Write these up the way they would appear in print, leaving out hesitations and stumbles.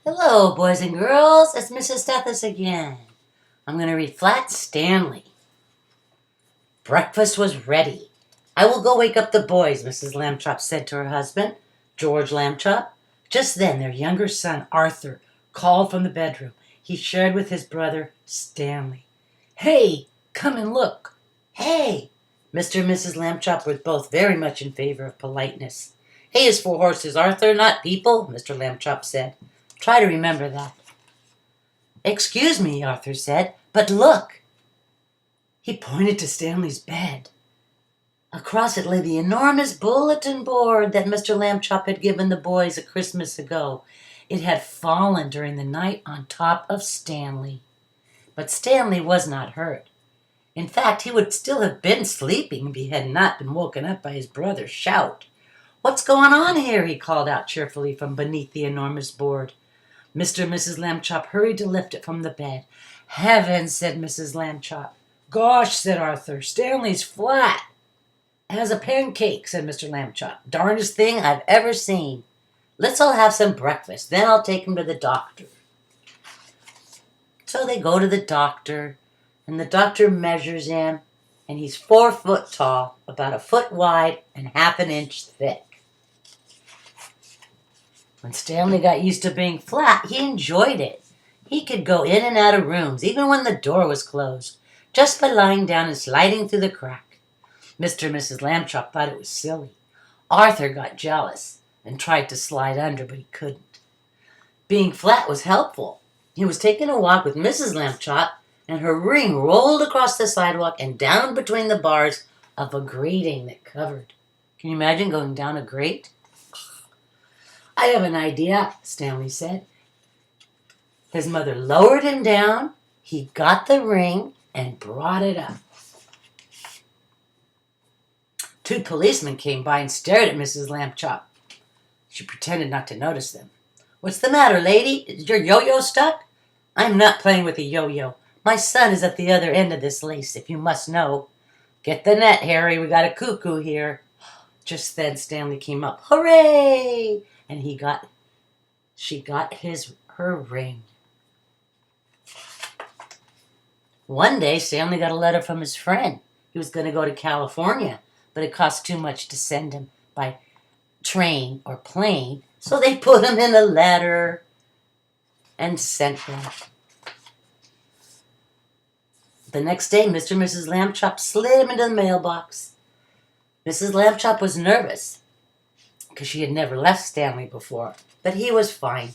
Hello, boys and girls. It's Mrs.Stathis again. I'm going to read Flat Stanley. Breakfast was ready. I will go wake up the boys, Mrs. Lambchop said to her husband, George Lambchop. Just then, their younger son, Arthur, called from the bedroom. He shared with his brother, Stanley. Hey, come and look. Hey! Mr. and Mrs. Lambchop were both very much in favor of politeness. Hay is for horses, Arthur, not people, Mr. Lambchop said. Try to remember that. Excuse me, Arthur said, but look. He pointed to Stanley's bed. Across it lay the enormous bulletin board that Mr. Lambchop had given the boys a Christmas ago. It had fallen during the night on top of Stanley. But Stanley was not hurt. In fact, he would still have been sleeping if he had not been woken up by his brother's shout. What's going on here? He called out cheerfully from beneath the enormous board. Mr. and Mrs. Lambchop hurried to lift it from the bed. Heavens, said Mrs. Lambchop. Gosh, said Arthur, Stanley's flat. As a pancake, said Mr. Lambchop. Darndest thing I've ever seen. Let's all have some breakfast, then I'll take him to the doctor. So they go to the doctor, and the doctor measures him, and he's 4 foot tall, about 1 foot wide, and half an inch thick. When Stanley got used to being flat, he enjoyed it. He could go in and out of rooms, even when the door was closed, just by lying down and sliding through the crack. Mr. and Mrs. Lambchop thought it was silly. Arthur got jealous and tried to slide under, but he couldn't. Being flat was helpful. He was taking a walk with Mrs. Lambchop, and her ring rolled across the sidewalk and down between the bars of a grating that covered. Can you imagine going down a grate? I have an idea, Stanley said. His mother lowered him down, he got the ring, and brought it up. 2 policemen came by and stared at Mrs. Lambchop. She pretended not to notice them. What's the matter, lady? Is your yo-yo stuck? I'm not playing with a yo-yo. My son is at the other end of this lace, if you must know. Get the net, Harry. We got a cuckoo here. Just then Stanley came up. Hooray! And she got her ring. One day, Stanley got a letter from his friend. He was going to go to California, but it cost too much to send him by train or plane, so they put him in a letter and sent him. The next day, Mr. and Mrs. Lambchop slid him into the mailbox. Mrs. Lambchop was nervous because she had never left Stanley before, but he was fine.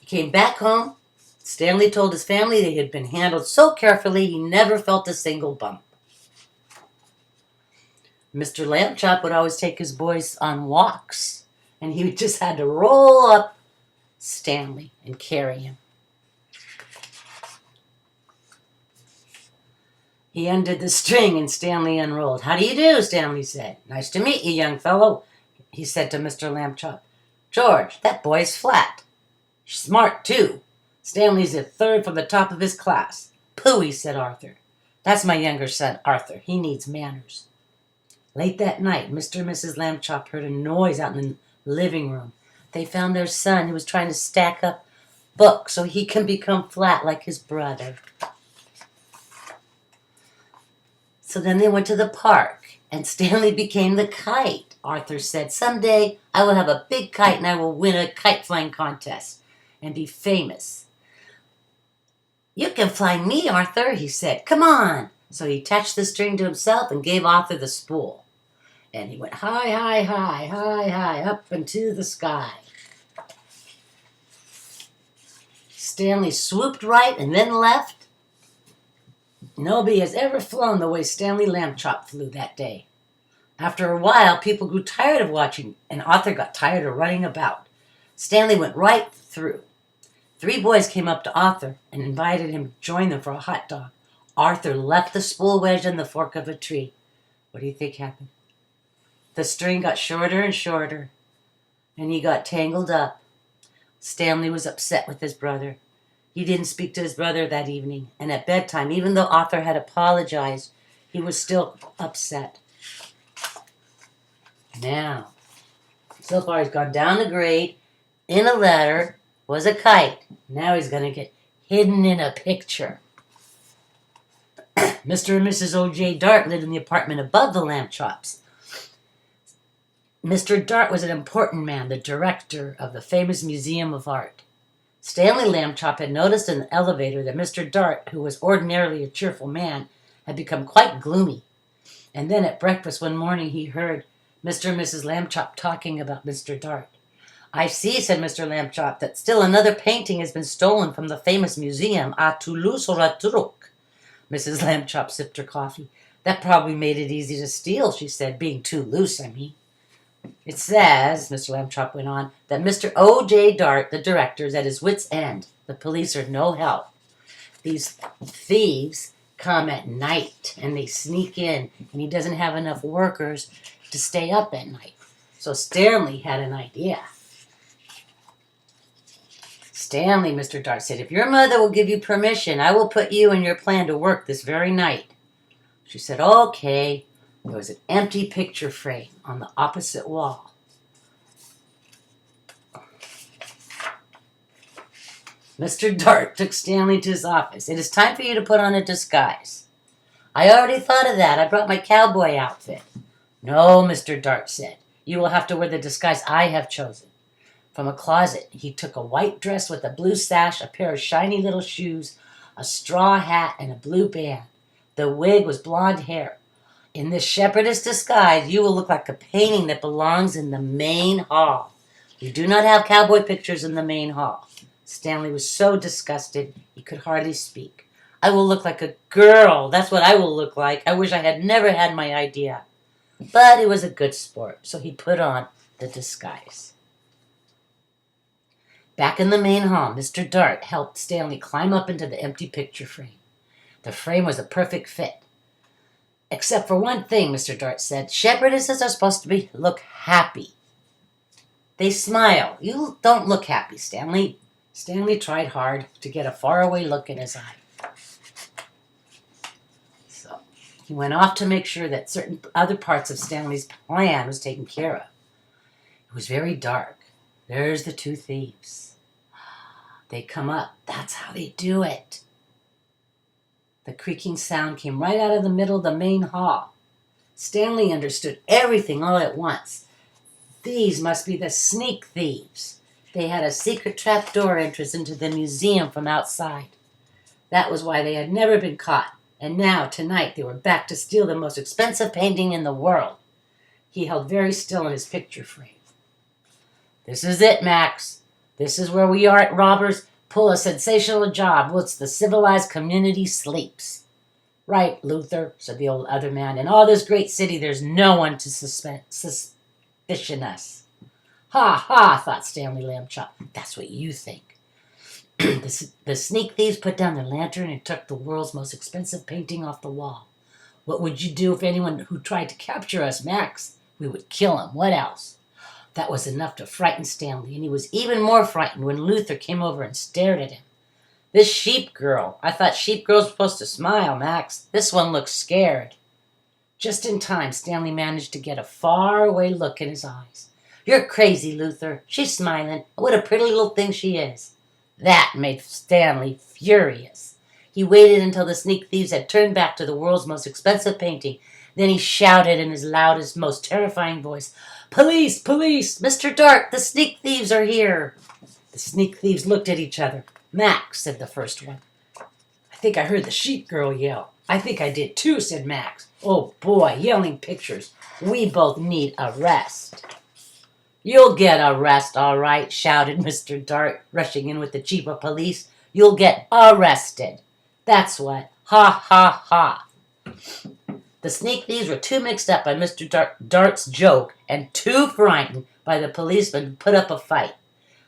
He came back home. Stanley told his family that he had been handled so carefully he never felt a single bump. Mr. Lambchop would always take his boys on walks, and he just had to roll up Stanley and carry him. He undid the string, and Stanley unrolled. How do you do? Stanley said. Nice to meet you, young fellow, he said to Mr. Lambchop. George, that boy's flat. Smart, too. Stanley's a 3rd from the top of his class. Pooey, said Arthur. That's my younger son, Arthur. He needs manners. Late that night, Mr. and Mrs. Lambchop heard a noise out in the living room. They found their son who was trying to stack up books so he can become flat like his brother. So then they went to the park, and Stanley became the kite. Arthur said, someday I will have a big kite and I will win a kite flying contest and be famous. You can fly me, Arthur, he said. Come on. So he attached the string to himself and gave Arthur the spool. And he went high, high, high, high, high, up into the sky. Stanley swooped right and then left. Nobody has ever flown the way Stanley Lambchop flew that day. After a while, people grew tired of watching, and Arthur got tired of running about. Stanley went right through. 3 boys came up to Arthur and invited him to join them for a hot dog. Arthur left the spool wedged in the fork of a tree. What do you think happened? The string got shorter and shorter, and he got tangled up. Stanley was upset with his brother. He didn't speak to his brother that evening, and at bedtime, even though Arthur had apologized, he was still upset. Now, so far he's gone down a grade, in a letter, was a kite. Now he's going to get hidden in a picture. Mr. and Mrs. O.J. Dart lived in the apartment above the lamb chops. Mr. Dart was an important man, the director of the famous Museum of Art. Stanley Lambchop had noticed in the elevator that Mr. Dart, who was ordinarily a cheerful man, had become quite gloomy. And then at breakfast one morning he heard Mr. and Mrs. Lambchop talking about Mr. Dart. "I see," said Mr. Lambchop, "that still another painting has been stolen from the famous museum à Toulouse-Lautrec." Mrs. Lambchop sipped her coffee. "That probably made it easy to steal," she said, "being too loose, I mean." "It says," Mr. Lambchop went on, "that Mr. O.J. Dart, the director, is at his wit's end. The police are no help. These thieves come at night and they sneak in, and he doesn't have enough workers to stay up at night." So Stanley had an idea. "Stanley," Mr. Dart said, "if your mother will give you permission, I will put you and your plan to work this very night." She said, "Okay." There was an empty picture frame on the opposite wall. Mr. Dart took Stanley to his office. "It is time for you to put on a disguise." "I already thought of that. I brought my cowboy outfit." "No," Mr. Dart said. "You will have to wear the disguise I have chosen." From a closet, he took a white dress with a blue sash, a pair of shiny little shoes, a straw hat, and a blue band. The wig was blonde hair. "In this shepherdess disguise, you will look like a painting that belongs in the main hall. We do not have cowboy pictures in the main hall." Stanley was so disgusted he could hardly speak. "I will look like a girl. That's what I will look like. I wish I had never had my idea." But he was a good sport, so he put on the disguise. Back in the main hall, Mr. Dart helped Stanley climb up into the empty picture frame. The frame was a perfect fit. "Except for one thing," Mr. Dart said. "Shepherdesses are supposed to look happy. They smile. You don't look happy, Stanley." Stanley tried hard to get a faraway look in his eye. So he went off to make sure that certain other parts of Stanley's plan was taken care of. It was very dark. There's the two thieves. They come up. That's how they do it. The creaking sound came right out of the middle of the main hall. Stanley understood everything all at once. These must be the sneak thieves. They had a secret trapdoor entrance into the museum from outside. That was why they had never been caught. And now, tonight, they were back to steal the most expensive painting in the world. He held very still in his picture frame. "This is it, Max. This is where we art robbers pull a sensational job whilst the civilized community sleeps." "Right, Luther," said the old other man. "In all this great city, there's no one to suspicion us." "Ha, ha," thought Stanley Lambchop. "That's what you think." The sneak thieves put down their lantern and took the world's most expensive painting off the wall. "What would you do if anyone who tried to capture us, Max?" "We would kill him. What else?" That was enough to frighten Stanley, and he was even more frightened when Luther came over and stared at him. "This sheep girl. I thought sheep girls were supposed to smile, Max. This one looks scared." Just in time, Stanley managed to get a faraway look in his eyes. "You're crazy, Luther. She's smiling. What a pretty little thing she is." That made Stanley furious. He waited until the sneak thieves had turned back to the world's most expensive painting. Then he shouted in his loudest, most terrifying voice, "Police! Police! Mr. Dart, the sneak thieves are here!" The sneak thieves looked at each other. "Max," said the first one. "I think I heard the sheep girl yell." "I think I did too," said Max. "Oh boy, yelling pictures. We both need a rest." "You'll get a rest, all right," shouted Mr. Dart, rushing in with the chief of police. "You'll get arrested. That's what. Ha, ha, ha." The sneak thieves were too mixed up by Mr. Dart's joke and too frightened by the policeman to put up a fight.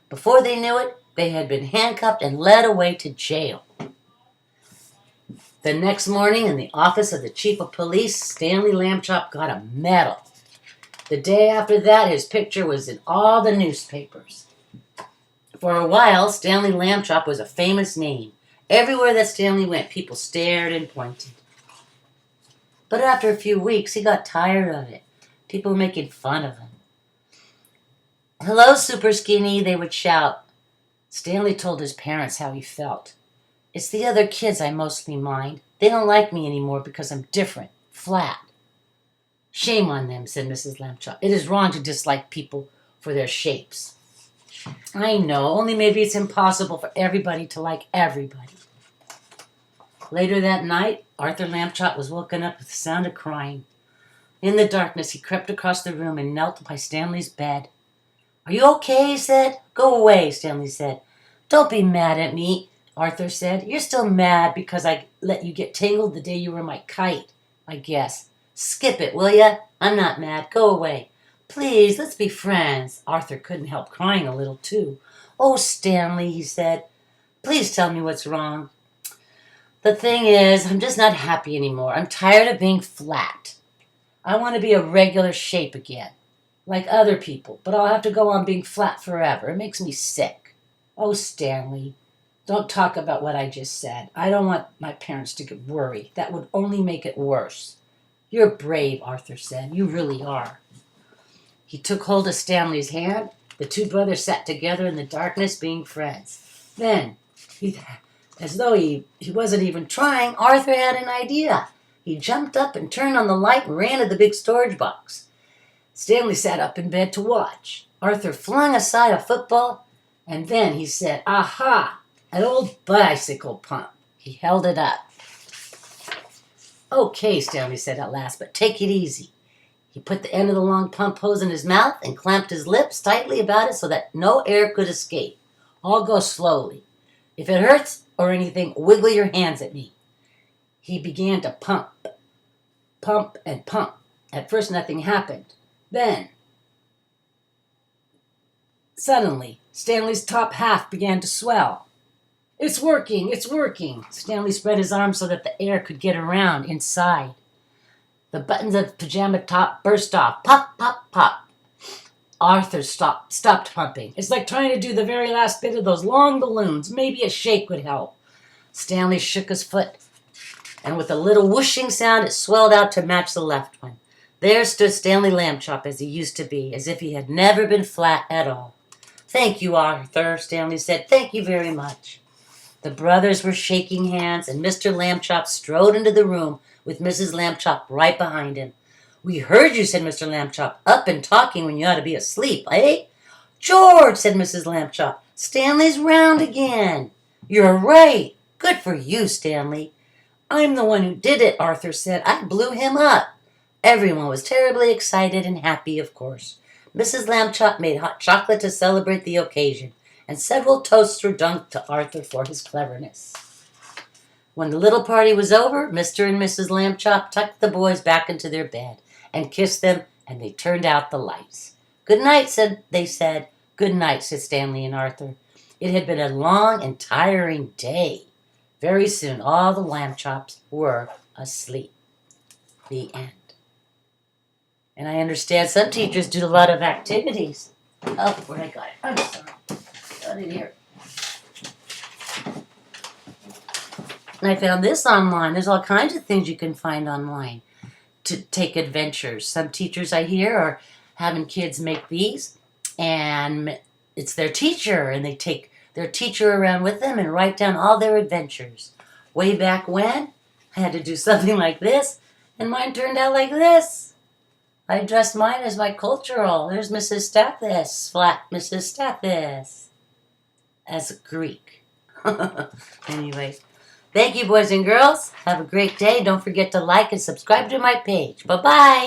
Before they knew it, they had been handcuffed and led away to jail. The next morning, in the office of the chief of police, Stanley Lambchop got a medal. The day after that, his picture was in all the newspapers. For a while, Stanley Lambchop was a famous name. Everywhere that Stanley went, people stared and pointed. But after a few weeks, he got tired of it. People were making fun of him. "Hello, Super Skinny," they would shout. Stanley told his parents how he felt. It's the other kids I mostly mind. They don't like me anymore because I'm different, flat. Shame on them, said Mrs. Lambchop. It is wrong to dislike people for their shapes. I know, only maybe it's impossible for everybody to like everybody. Later that night, Arthur Lambchop was woken up with the sound of crying. In the darkness, he crept across the room and knelt by Stanley's bed. Are you okay? He said. Go away, Stanley said. Don't be mad at me, Arthur said. You're still mad because I let you get tangled the day you were my kite, I guess. Skip it, will ya? I'm not mad. Go away. Please, let's be friends. Arthur couldn't help crying a little, too. Oh, Stanley, he said. Please tell me what's wrong. The thing is, I'm just not happy anymore. I'm tired of being flat. I want to be a regular shape again, like other people, but I'll have to go on being flat forever. It makes me sick. Oh, Stanley, don't talk about what I just said. I don't want my parents to get worried. That would only make it worse. You're brave, Arthur said. You really are. He took hold of Stanley's hand. The two brothers sat together in the darkness, being friends. Then, as though he wasn't even trying, Arthur had an idea. He jumped up and turned on the light and ran to the big storage box. Stanley sat up in bed to watch. Arthur flung aside a football, and then he said, Aha! An old bicycle pump. He held it up. Okay, Stanley said at last, but take it easy. He put the end of the long pump hose in his mouth and clamped his lips tightly about it so that no air could escape. I'll go slowly. If it hurts or anything, wiggle your hands at me. He began to pump and pump. At first nothing happened. Then, suddenly, Stanley's top half began to swell. It's working, it's working. Stanley spread his arms so that the air could get around inside. The buttons of the pajama top burst off. Pop, pop, pop. Arthur stopped pumping. It's like trying to do the very last bit of those long balloons. Maybe a shake would help. Stanley shook his foot, and with a little whooshing sound, it swelled out to match the left one. There stood Stanley Lambchop as he used to be, as if he had never been flat at all. Thank you, Arthur, Stanley said. Thank you very much. The brothers were shaking hands, and Mr. Lambchop strode into the room with Mrs. Lambchop right behind him. We heard you, said Mr. Lambchop, up and talking when you ought to be asleep, eh? George, said Mrs. Lambchop, Stanley's round again. You're right. Good for you, Stanley. I'm the one who did it, Arthur said. I blew him up. Everyone was terribly excited and happy, of course. Mrs. Lambchop made hot chocolate to celebrate the occasion, and several toasts were drunk to Arthur for his cleverness. When the little party was over, Mr. and Mrs. Lambchop tucked the boys back into their bed and kissed them, and they turned out the lights. Good night, they said. Good night, said Stanley and Arthur. It had been a long and tiring day. Very soon all the Lambchops were asleep. The end. And I understand some teachers do a lot of activities. Oh, where I got it. I'm sorry. Got it here. And I found this online. There's all kinds of things you can find online to take adventures. Some teachers I hear are having kids make these, and it's their teacher, and they take their teacher around with them and write down all their adventures. Way back when, I had to do something like this, and mine turned out like this. I dressed mine as my cultural. There's Mrs.Stathis, flat Mrs.Stathis, as a Greek. Anyway, thank you, boys and girls. Have a great day. Don't forget to like and subscribe to my page. Bye-bye.